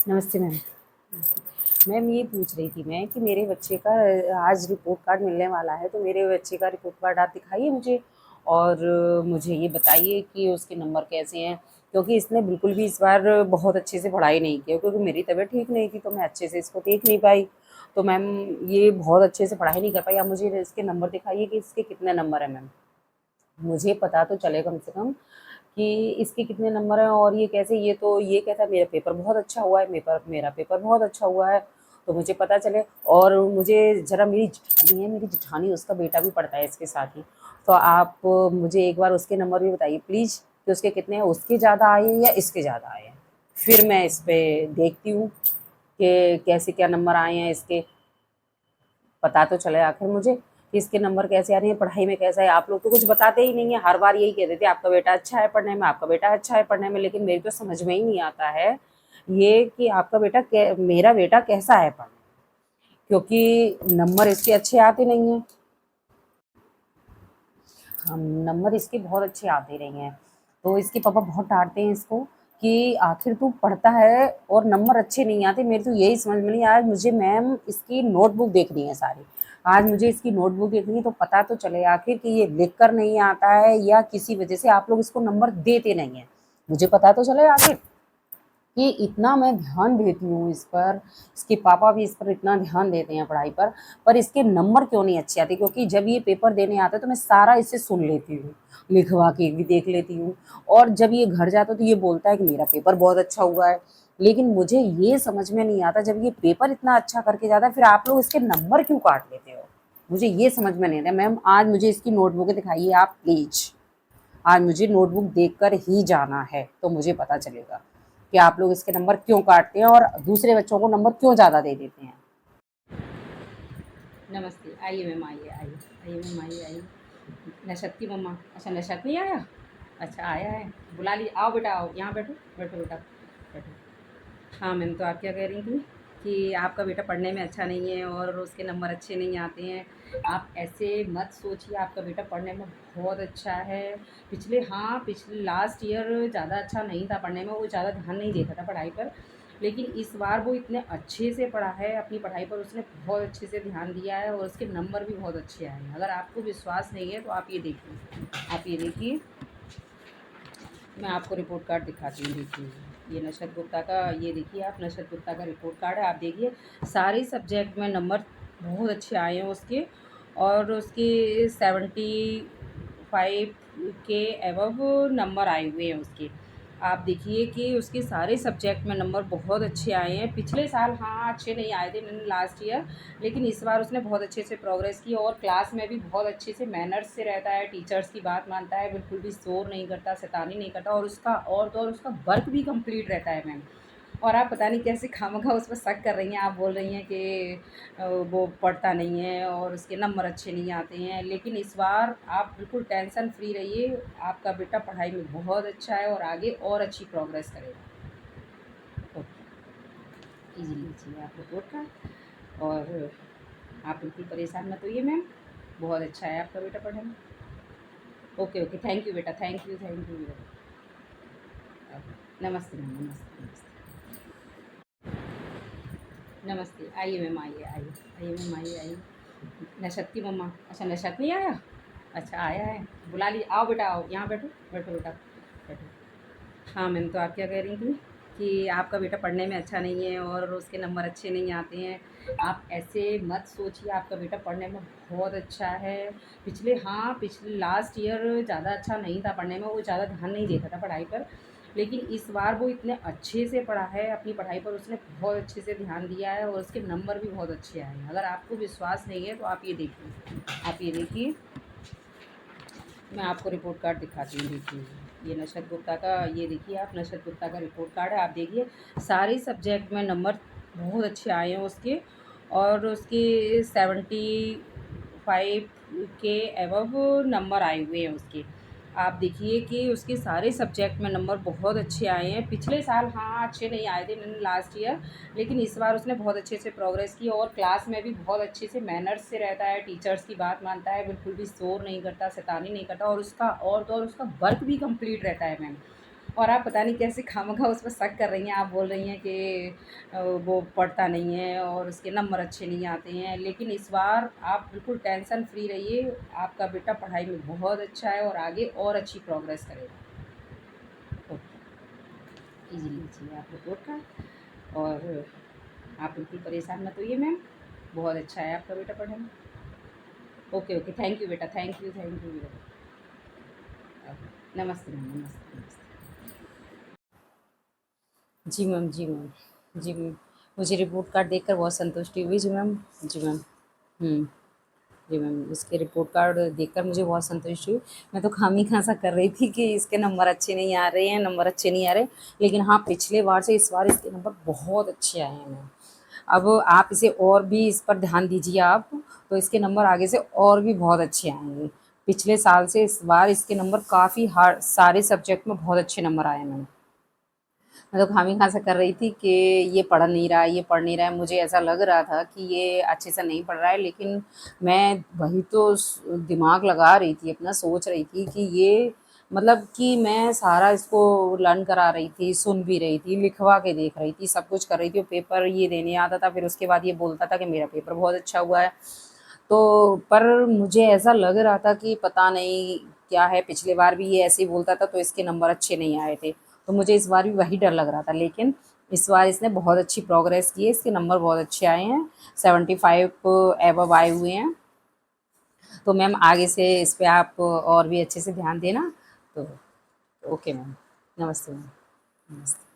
नमस्ते ma'am. Ma'am ये पूछ रही थी मैं कि मेरे बच्चे का आज रिपोर्ट कार्ड मिलने वाला है, तो मेरे बच्चे का रिपोर्ट कार्ड आप दिखाइए मुझे और मुझे ये बताइए कि उसके नंबर कैसे हैं, क्योंकि इसने बिल्कुल भी इस बार बहुत अच्छे से पढ़ाई नहीं की, क्योंकि मेरी तबीयत ठीक नहीं थी तो मैं अच्छे से इसको देख नहीं पाई। तो मैम ये बहुत अच्छे से पढ़ाई नहीं कर पाई। आप मुझे इसके नंबर दिखाइए कि इसके कितने नंबर हैं मैम, मुझे पता तो चले कम से कम कि इसके कितने नंबर हैं। और ये कैसे, ये तो ये कहता है मेरा पेपर बहुत अच्छा हुआ है, मेरा पेपर बहुत अच्छा हुआ है, तो मुझे पता चले। और मुझे ज़रा, मेरी जेठानी है, मेरी जेठानी उसका बेटा भी पढ़ता है इसके साथ ही, तो आप मुझे एक बार उसके नंबर भी बताइए प्लीज़ कि उसके कितने हैं, उसके ज़्यादा आए हैं या इसके ज़्यादा आए हैं। फिर मैं इस पे देखती हूँ कि कैसे क्या नंबर आए हैं इसके, पता तो चले आखिर मुझे कि इसके नंबर कैसे आ रहे हैं, पढ़ाई में कैसा है। आप लोग तो कुछ बताते ही नहीं है, हर बार यही कह देते हैं आपका बेटा अच्छा है पढ़ने में, आपका बेटा अच्छा है पढ़ने में, लेकिन मेरी तो समझ में ही नहीं आता है ये कि आपका बेटा मेरा बेटा कैसा है पढ़ने में, क्योंकि नंबर इसके अच्छे आते नहीं हैं। हम नंबर इसके बहुत अच्छे आते नहीं हैं, तो इसके पापा बहुत डांटते हैं इसको कि आखिर तू पढ़ता है और नंबर अच्छे नहीं आते। मेरे तो यही समझ में नहीं आया। मुझे मैम इसकी नोटबुक देखनी है सारी, आज मुझे इसकी नोटबुक देखनी है, तो पता तो चले आखिर कि ये लिख कर नहीं आता है या किसी वजह से आप लोग इसको नंबर देते नहीं हैं। मुझे पता तो चले आखिर कि इतना मैं ध्यान देती हूँ इस पर, इसके पापा भी इस पर इतना ध्यान देते हैं पढ़ाई पर इसके नंबर क्यों नहीं अच्छे आते। क्योंकि जब ये पेपर देने आता है तो मैं सारा इसे सुन लेती हूँ, लिखवा के भी देख लेती हूँ, और जब ये घर जाता है तो ये बोलता है कि मेरा पेपर बहुत अच्छा हुआ है। लेकिन मुझे ये समझ में नहीं आता, जब ये पेपर इतना अच्छा करके जाता है फिर आप लोग इसके नंबर क्यों काट लेते हो। मुझे ये समझ में नहीं आता। मैम आज मुझे इसकी नोटबुक दिखाइए आप प्लीज़, आज मुझे नोटबुक देखकर ही जाना है, तो मुझे पता चलेगा कि आप लोग इसके नंबर क्यों काटते हैं और दूसरे बच्चों को नंबर क्यों ज़्यादा दे देते हैं। नमस्ते। आइए मैम, आइए आइए। आइए मैम, आइए आइए। नशद की मम्मा, अच्छा नशद नहीं आया? अच्छा आया है, बुला ली, आओ बेटा आओ, यहाँ बैठो, बैठो बेटा, बैठो। हाँ मैम, तो आप क्या कह रही थी कि आपका बेटा पढ़ने में अच्छा नहीं है और उसके नंबर अच्छे नहीं आते हैं। आप ऐसे मत सोचिए, आपका बेटा पढ़ने में बहुत अच्छा है। पिछले लास्ट ईयर ज़्यादा अच्छा नहीं था पढ़ने में, वो ज़्यादा ध्यान नहीं देता था पढ़ाई पर, लेकिन इस बार वो इतने अच्छे से पढ़ा है, अपनी पढ़ाई पर उसने बहुत अच्छे से ध्यान दिया है और उसके नंबर भी बहुत अच्छे आए हैं। अगर आपको विश्वास नहीं है तो आप ये देखिए, आप ये देखिए, मैं आपको रिपोर्ट कार्ड दिखाती हूँ, देखिए ये नशद गुप्ता का, ये देखिए आप, नशद गुप्ता का रिपोर्ट कार्ड है, आप देखिए सारे सब्जेक्ट में नंबर बहुत अच्छे आए हैं उसके, और उसके 75 के एबव नंबर आए हुए हैं उसके। आप देखिए कि उसके सारे सब्जेक्ट में नंबर बहुत अच्छे आए हैं। पिछले साल हाँ अच्छे नहीं आए थे लास्ट ईयर, लेकिन इस बार उसने बहुत अच्छे से प्रोग्रेस की और क्लास में भी बहुत अच्छे से मैनर्स से रहता है, टीचर्स की बात मानता है, बिल्कुल भी शोर नहीं करता, शैतानी नहीं करता, और उसका और तो और उसका वर्क भी कंप्लीट रहता है मैम। और आप पता नहीं कैसे खामखा उस पर शक कर रही हैं, आप बोल रही हैं कि वो पढ़ता नहीं है और उसके नंबर अच्छे नहीं आते हैं, लेकिन इस बार आप बिल्कुल टेंशन फ्री रहिए, आपका बेटा पढ़ाई में बहुत अच्छा है और आगे और अच्छी प्रोग्रेस करेगा। ओके, इजीली लीजिए आप रिपोर्ट का, और आप बिल्कुल परेशान मत होइए मैम, बहुत अच्छा है आपका बेटा पढ़ने में। ओके ओके, थैंक यू बेटा, थैंक यू बेटा। नमस्ते मैम, नमस्ते नमस्ते। नमस्ते, आइए मैम, आइए आइए। आइए मैम, आइए आइए। नशद की मम्मा, अच्छा नशद नहीं आया? अच्छा आया है, बुला ली, आओ बेटा आओ, यहाँ बैठो, बैठो बेटा, बैठो। हाँ मैम, तो आप क्या कह रही थी कि आपका बेटा पढ़ने में अच्छा नहीं है और उसके नंबर अच्छे नहीं आते हैं। आप ऐसे मत सोचिए, आपका बेटा पढ़ने में बहुत अच्छा है। पिछले लास्ट ईयर ज़्यादा अच्छा नहीं था पढ़ने में, वो ज़्यादा ध्यान नहीं देता था पढ़ाई पर, लेकिन इस बार वो इतने अच्छे से पढ़ा है, अपनी पढ़ाई पर उसने बहुत अच्छे से ध्यान दिया है और उसके नंबर भी बहुत अच्छे आए हैं। अगर आपको विश्वास नहीं है तो आप ये देखिए, आप ये देखिए, मैं आपको रिपोर्ट कार्ड दिखाती हूँ, देखिए ये नशद गुप्ता का, ये देखिए आप, नशद गुप्ता का रिपोर्ट कार्ड है, आप देखिए सारे सब्जेक्ट में नंबर बहुत अच्छे आए हैं उसके, और उसके 75 के एबव नंबर आए हुए हैं उसके। आप देखिए कि उसके सारे सब्जेक्ट में नंबर बहुत अच्छे आए हैं। पिछले साल हाँ अच्छे नहीं आए थे लास्ट ईयर, लेकिन इस बार उसने बहुत अच्छे से प्रोग्रेस की और क्लास में भी बहुत अच्छे से मैनर्स से रहता है, टीचर्स की बात मानता है, बिल्कुल भी शोर नहीं करता, शैतानी नहीं करता, और तो और उसका वर्क भी कंप्लीट रहता है मैम। और आप पता नहीं कैसे खामखा उस पर शक कर रही हैं। आप बोल रही हैं कि वो पढ़ता नहीं है और उसके नंबर अच्छे नहीं आते हैं। लेकिन इस बार आप बिल्कुल टेंशन फ्री रहिए, आपका बेटा पढ़ाई में बहुत अच्छा है और आगे और अच्छी प्रोग्रेस करेगा। ओके, ये लीजिए आप रिपोर्ट कार्ड। और आप बिल्कुल परेशान मत होइए मैम, बहुत अच्छा है आपका बेटा पढ़ने में। ओके, ओके, थैंक यू बेटा, थैंक यू बेटा। नमस्ते मैम, नमस्ते, नमस्ते। जी मैम, जी मैम, जी मैम। मुझे रिपोर्ट कार्ड देखकर बहुत संतुष्टि हुई जी मैम। जी मैम। हुँ। जी मैम, इसके रिपोर्ट कार्ड देखकर मुझे बहुत संतुष्टि हुई। मैं तो खामी-खासा कर रही थी कि इसके नंबर अच्छे नहीं आ रहे हैं, नंबर अच्छे नहीं आ रहे। लेकिन हाँ, पिछले बार से इस बार इसके नंबर बहुत अच्छे आए हैं मैम। अब आप इसे और भी इस पर ध्यान दीजिए आप, तो इसके नंबर आगे से और भी बहुत अच्छे आएँगे। पिछले साल से इस बार इसके नंबर काफ़ी हार्ड सारे सब्जेक्ट में बहुत अच्छे नंबर आए हैं मैम। मैं तो खामी-खासा कर रही थी कि ये पढ़ नहीं रहा है, ये पढ़ नहीं रहा है। मुझे ऐसा लग रहा था कि ये अच्छे से नहीं पढ़ रहा है, लेकिन मैं वही तो दिमाग लगा रही थी अपना, सोच रही थी कि ये मतलब कि मैं सारा इसको लर्न करा रही थी, सुन भी रही थी, लिखवा के देख रही थी, सब कुछ कर रही थी और पेपर ये देने आता था, फिर उसके बाद ये बोलता था कि मेरा पेपर बहुत अच्छा हुआ है। तो पर मुझे ऐसा लग रहा था कि पता नहीं क्या है, पिछली बार भी ये ऐसे ही बोलता था तो इसके नंबर अच्छे नहीं आए थे। तो मुझे इस बार भी वही डर लग रहा था, लेकिन इस बार इसने बहुत अच्छी प्रोग्रेस की है, इसके नंबर बहुत अच्छे आए हैं, 75 एबव आए हुए हैं। तो मैम आगे से इस पे आप और भी अच्छे से ध्यान देना। तो ओके मैम, नमस्ते मैम, नमस्ते।